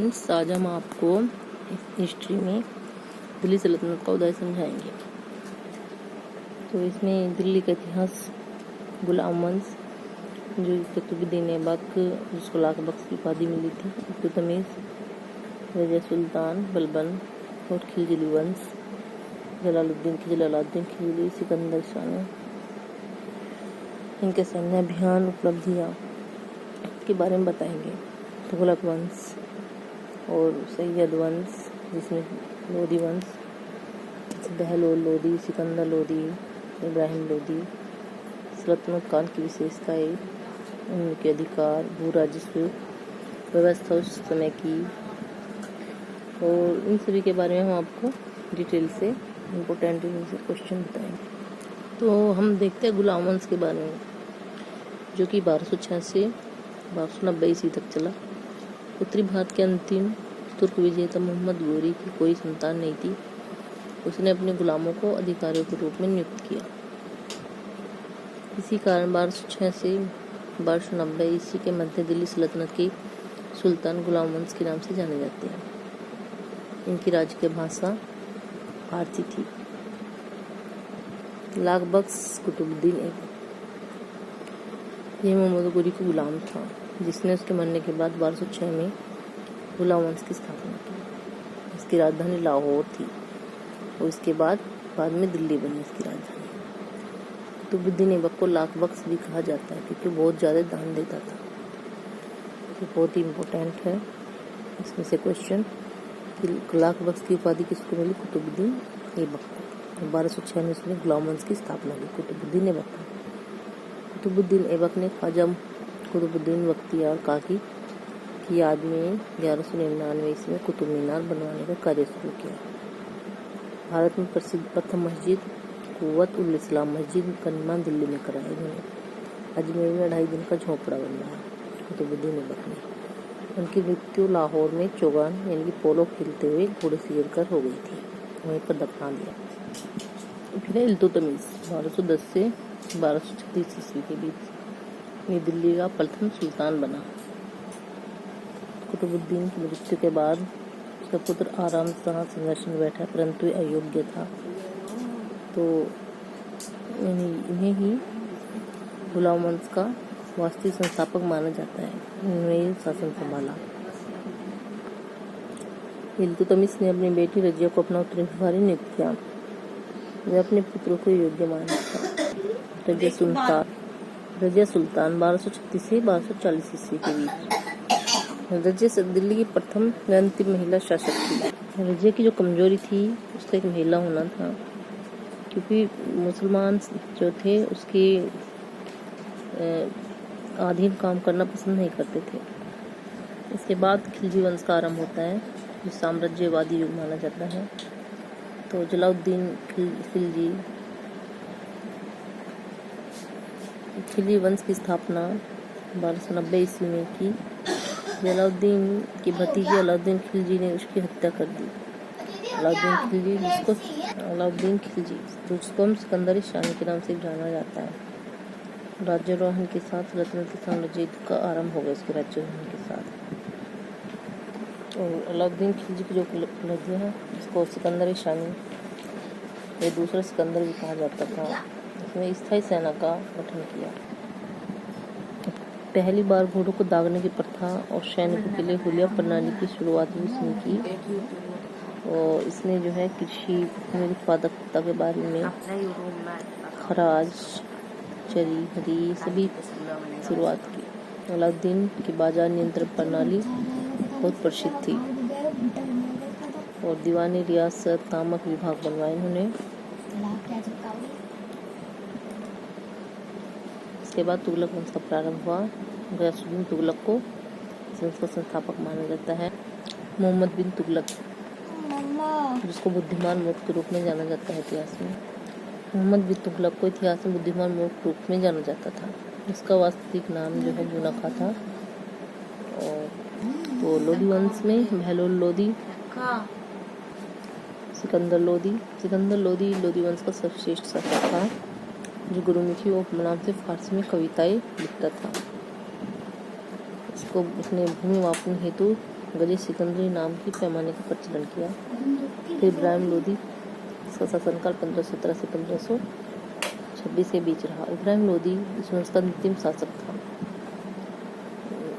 Friends, आज हम आपको हिस्ट्री में दिल्ली सल्तनत का उदय समझाएंगे। तो इसमें दिल्ली का इतिहास, गुलाम वंश, जो कुतुबुद्दीन ऐबक, जिसको लाख बख्श की उपाधि मिली थी, इल्तुतमिश, रज़िया सुल्तान, बलबन और खिलजी वंश, जलालुद्दीन खिलजी, सिकंदर शाह, इनके सैन्य अभियान, उपलब्धियाँ के बारे में बताएंगे। तुगलक वंश और सैयद वंश, जिसमें लोदी वंश, बहलोल लोदी, सिकंदर लोदी, इब्राहिम लोदी, सल्तनत काल की विशेषताएं, उनके अधिकार, भू राजस्व व्यवस्था उस समय की, और इन सभी के बारे में हम आपको डिटेल से इम्पोर्टेंट क्वेश्चन बताएंगे। तो हम देखते हैं गुलाम वंश के बारे में, जो कि 1286-1290 ईस्वी तक चला। उत्तरी भारत के अंतिम तुर्क विजेता मोहम्मद गोरी की कोई संतान नहीं थी। उसने अपने गुलामों को अधिकारियों के रूप में नियुक्त किया। इसी कारण 1206 से 1290 ईस्वी के मध्य दिल्ली सल्तनत के सुल्तान गुलाम वंश के नाम से जाने जाते हैं। इनकी राजकीय भाषा फारसी थी। लाख बख्श कुतुबुद्दीन ऐबक, यह मोहम्मद गोरी का गुलाम था, जिसने उसके मरने के बाद 1206 में गुलाम वंश की स्थापना की। इसकी राजधानी लाहौर थी और इसके बाद में दिल्ली बनी इसकी राजधानी। कुतुबुद्दीन ऐबक को लाख बख्श भी कहा जाता है, क्योंकि बहुत ज़्यादा दान देता था। तो बहुत ही इम्पोर्टेंट है इसमें से क्वेश्चन कि लाख बख्श की उपाधि किसको मिली? कुतुबुद्दीन ऐबक को। 1206 में उसने गुलाम वंश की स्थापना की, कुतुबुद्दीन ऐबक को। कुतुबुद्दीन ऐबक ने ख्वाजा कुतुबुद्दीन बख्तियार काकी की याद में 1199 ईस्वी में कुतुब मीनार बनवाने का कार्य शुरू किया। भारत में प्रसिद्ध प्रथम मस्जिद कुव्वत उल इस्लाम मस्जिद का निर्माण दिल्ली में कराया इन्होंने। अजमेर में 2.5 दिन का झोंपड़ा बनवाया कुतुबुद्दीन ऐबक ने। उनकी मृत्यु लाहौर में चौगान यानी कि पोलो खेलते हुए घोड़े से गिरकर हो गई थी, वहीं पर दफना दिया। फिर इल्तुतमिश 1210 से 1236 ईस्वी के बीच ये दिल्ली का प्रथम सुल्तान बना। कुतुबुद्दीन की मृत्यु के बाद उसका पुत्र आराम शाह संघर्ष में बैठा, परंतु अयोग्य था, तो इन्हें ही गुलाम वंश का वास्तविक संस्थापक माना जाता है। इन्होंने शासन संभाला। इल्तुतमिश ने अपनी बेटी रजिया को अपना उत्तराधिकारी नियुक्त किया। वह अपने पुत्रों को योग्य मानता था। रजिया सुल्तान 1236 से 1240 ईस्वी के बीच रजिया दिल्ली की प्रथम व अंतिम महिला शासक थी। रजिया की जो कमजोरी थी उसका एक महिला होना था, क्योंकि मुसलमान जो थे उसके अधीन काम करना पसंद नहीं करते थे। इसके बाद खिलजी वंश का आरंभ होता है, जो साम्राज्यवादी युग माना जाता है। तो जलालुद्दीन खिलजी वंश की स्थापना 1290 ईस्वी में की। जलालुद्दीन की भतीजे अलाउद्दीन खिलजी ने उसकी हत्या कर दी। अलाउद्दीन खिलजी जिसको हम सिकंदर शाह के नाम से जाना जाता है। राज्यारोहण के साथ सल्तनती साम्राज्य का आरंभ हो गया। इसके राज्यारोहण के साथ और अलाउद्दीन खिलजी की जो उपलब्धियाँ हैं, जिसको सिकंदर शाह, ये दूसरा सिकंदर भी कहा जाता था, उसने स्थायी सेना का गठन किया। पहली बार घोड़ों को दागने की प्रथा और सैनिकों के लिए हुलिया प्रणाली की शुरुआत भी इसने की। और इसने जो है कृषि उत्पादकता के बारे में खराज, चरी, हरी सभी शुरुआत की। अलाउद्दीन की बाजार नियंत्रण प्रणाली बहुत प्रसिद्ध थी और दीवानी रियासत नामक विभाग बनवाए इन्होंने। इसके बाद तुगलक वंश का प्रारंभ हुआ। गयासुद्दीन तुगलक को संस्थापक माना जाता है। मोहम्मद बिन तुगलक, जिसको बुद्धिमान मूर्ख के रूप में जाना जाता है इतिहास में। मोहम्मद बिन तुगलक को इतिहास में बुद्धिमान मूर्ख रूप में जाना जाता था। इसका वास्तविक नाम जो है जुनाखा था। और तो लोदी वंश में बहलोल लोदी, सिकंदर लोदी वंश का सर्वश्रेष्ठ शासक था, जो गुरुमुखी उपनाम से फारसी में कविताएं लिखता था। उसने भूमि मापन हेतु गजी सिकंदरी नाम की पैमाने का प्रचलन किया। फिर इब्राहिम लोदी इसका शासनकाल 1517 से 1526 के बीच रहा। इब्राहिम लोदी इस वंश का अंतिम शासक था।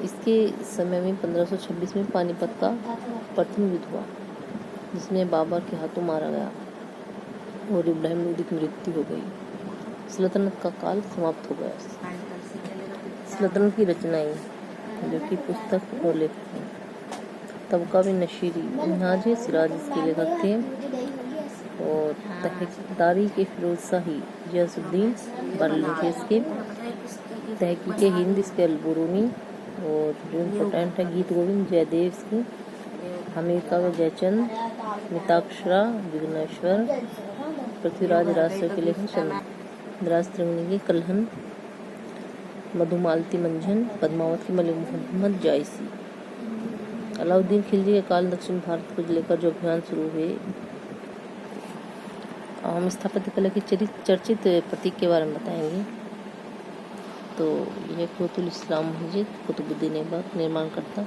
इसके समय में 1526 में पानीपत का प्रथम युद्ध हुआ, जिसमें बाबर के हाथों मारा गया और इब्राहिम लोदी की मृत्यु हो गई। सल्तनत का काल समाप्त हो गया। सल्तनत की रचनाएं, जो कि पुस्तक और लेखक हैं। तबका बिन नशीरी मिन्हाज सिराज इसके लेखक थे, और तारीख फिरोज शाही गयासुद्दीन बारलखी इसके, तहकीक हिंद इसके अलबरूनी, और जो इम्पोर्टेंट है गीत गोविंद जयदेव इसकी, हमीर का जयचंद, मिताक्षरा विघ्नेश्वर, पृथ्वीराज राष्ट्र के लेखक चंद्रास त्रिवेणी की कलहन, मधुमालती मंझन, पद्मावत की मलिक मोहम्मद जायसी। अलाउद्दीन खिलजी के काल दक्षिण भारत को लेकर जो अभियान शुरू हुए। हम स्थापत्य कला की चर्चित प्रतीक के बारे में बताएंगे। तो यह कुतुब इस्लाम मस्जिद कुतुबुद्दीन ऐबक निर्माण करता,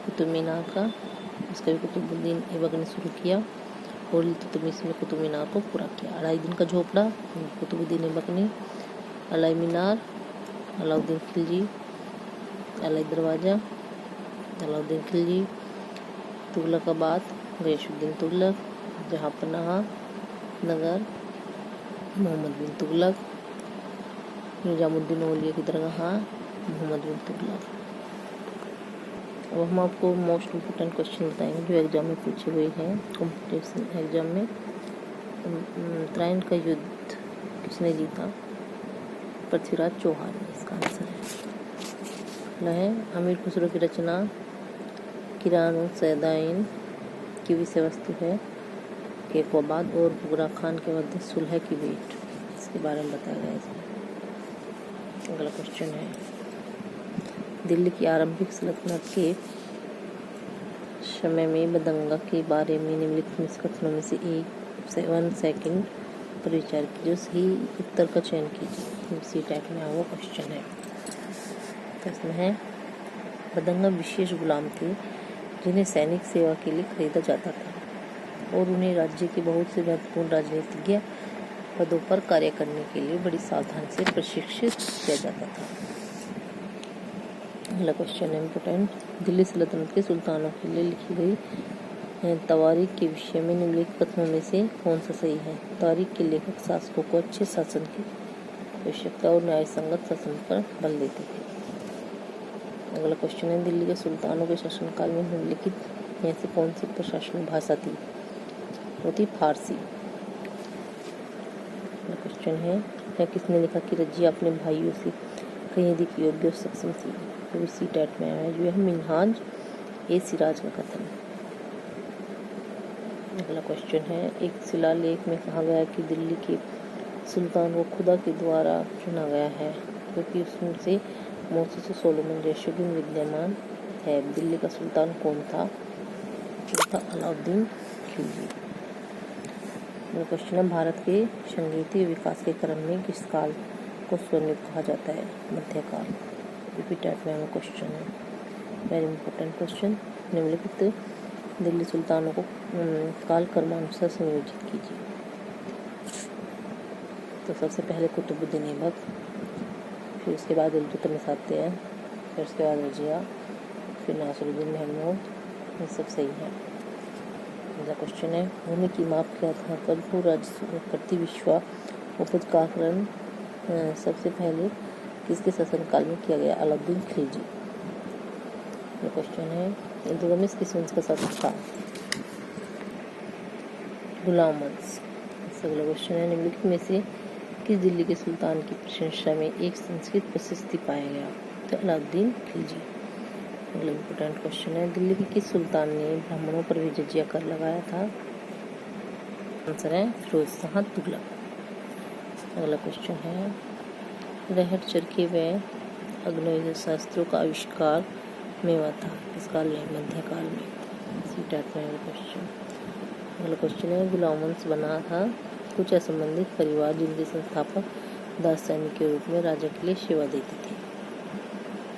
कुतुब मीनार का, इसका भी कुतुबुद्दीन ऐबक ने शुरू किया, और इल्तुतमिश में कुतुब मीनार को पूरा किया। 2.5 दिन का झोपड़ा कुतुबुद्दीन ऐबक ने, अलाई मीनार अलाउद्दीन खिलजी, अलाई दरवाज़ा अलाउद्दीन खिलजी, तुगलकाबाद गयासुद्दीन तुगलक, जहाँपनाह नगर मोहम्मद बिन तुगलक, निजामुद्दीन औलिया की दरगाह मोहम्मद बिन तुगलक। अब हम आपको मोस्ट इम्पोर्टेंट क्वेश्चन बताएंगे जो एग्जाम में पूछे हुए हैं, कॉम्पिटिशन एग्जाम में। उत्तरायण का युद्ध किसने जीता? पृथ्वीराज चौहान ने इसका आंसर है। अमीर खुसरो की रचना किरान सैदाइन की विषय वस्तु है केकोबाद और बुगरा खान के मध्य सुलह की भेंट, इसके बारे में बताया गया है। अगला क्वेश्चन है, दिल्ली की आरंभिक सल्तनत के समय में बदंगा के बारे में निम्नलिखित कथनों में से एक 1 सेकंड पर विचार कीजिए, सही उत्तर का चयन कीजिए। इसी टाइप में वो क्वेश्चन है। प्रश्न है, बदंगा विशेष गुलाम थे जिन्हें सैनिक सेवा के लिए खरीदा जाता था और उन्हें राज्य के बहुत से महत्वपूर्ण राजनीतिज्ञ पदों पर कार्य करने के लिए बड़ी सावधानी से प्रशिक्षित किया जाता था। अगला क्वेश्चन है इम्पोर्टेंट, दिल्ली सल्तनत के सुल्तानों के लिए लिखी गई तवारीख के विषय में निम्नलिखित कथनों में से कौन सा सही है? तवारीख के लेखक शासकों को अच्छे शासन की आवश्यकता और न्याय संगत शासन पर बल देते थे। अगला क्वेश्चन है, दिल्ली के सुल्तानों के शासनकाल में निम्नलिखित में से कौन सी प्रशासनिक भाषा थी? वो थी फारसी। अगला क्वेश्चन है, किसने लिखा कि रजिया अपने भाइयों से कहीं अधिक योग्य और सक्षम थी? तो इसी टाइप में है जो है मिन्हाज ए सिराज का कथन। अगला क्वेश्चन है, एक शिलालेख में कहा गया कि दिल्ली के सुल्तान को खुदा के द्वारा चुना गया है क्योंकि उसमें से मोसेस सोलोमन जैसे गुण विद्यमान है। दिल्ली का सुल्तान कौन था? वो था अलाउद्दीन खिलजी। क्वेश्चन है, भारत के संगीतीय विकास के क्रम में किस काल को स्वर्णयुग कहा जाता है? मध्यकाल। रिपीट टाइप में हमें क्वेश्चन है, वेरी इंपॉर्टेंट क्वेश्चन। निम्नलिखित दिल्ली सुल्तानों को काल क्रमानुसार संयोजित कीजिए। तो सबसे पहले कुतुबुद्दीन ऐबक, फिर उसके बाद इल्तुतमिश आते हैं, फिर उसके बाद रजिया, फिर नासिरुद्दीन महमूद, ये सब सही है। अगला क्वेश्चन है, भूमि की माप के आधार पर भू राजस्व प्रति विश्वा उपज का आकलन सबसे पहले किसके शासनकाल में किया गया? अलाउद्दीन खिलजी। ये क्वेश्चन है, इल्तुतमिश किस वंश का शासक था? गुलाम वंश। अगला क्वेश्चन है, निम्नलिखित में से किस दिल्ली के सुल्तान की प्रशंसा में एक संस्कृत प्रशस्ति पाया गया? तो अलाउद्दीन खिलजी। अगला इम्पोर्टेंट क्वेश्चन है, दिल्ली के किस सुल्तान ने ब्राह्मणों पर भी जजिया कर लगाया था? आंसर है फिरोज शाह तुगलक। अगला क्वेश्चन है, रहट चरखे व अग्नवेद शास्त्रों का आविष्कार में हुआ था किस काल में? मध्यकाल में। इसी टाइप में क्वेश्चन। अगला क्वेश्चन है, गुलाम वंश बना था कुछ असंबंधित परिवार जिनके संस्थापक दास सैनिक के रूप में राजा के लिए सेवा देते थे।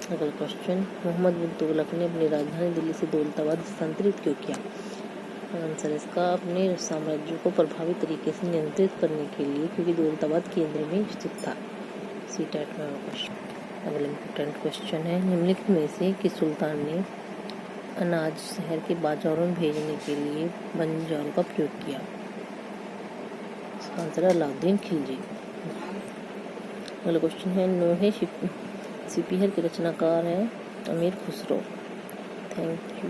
अगला क्वेश्चन, मोहम्मद बिन तुगलक ने अपनी राजधानी दिल्ली से दौलताबाद स्थानांतरित क्यों किया? आंसर इसका अपने साम्राज्य को प्रभावी तरीके से नियंत्रित करने के लिए, क्योंकि दौलताबाद केंद्र में स्थित था। सीटेट में क्वेश्चन। अगला इम्पोर्टेंट क्वेश्चन है, निम्नलिखित में से किस सुल्तान ने अनाज शहर के बाजारों में भेजने के लिए बंजारों का प्रयोग किया? इसका आंसर है अलाउद्दीन खिलजी। अगला क्वेश्चन है, नोहे सिपीहर के रचनाकार है अमीर खुसरो। Thank you.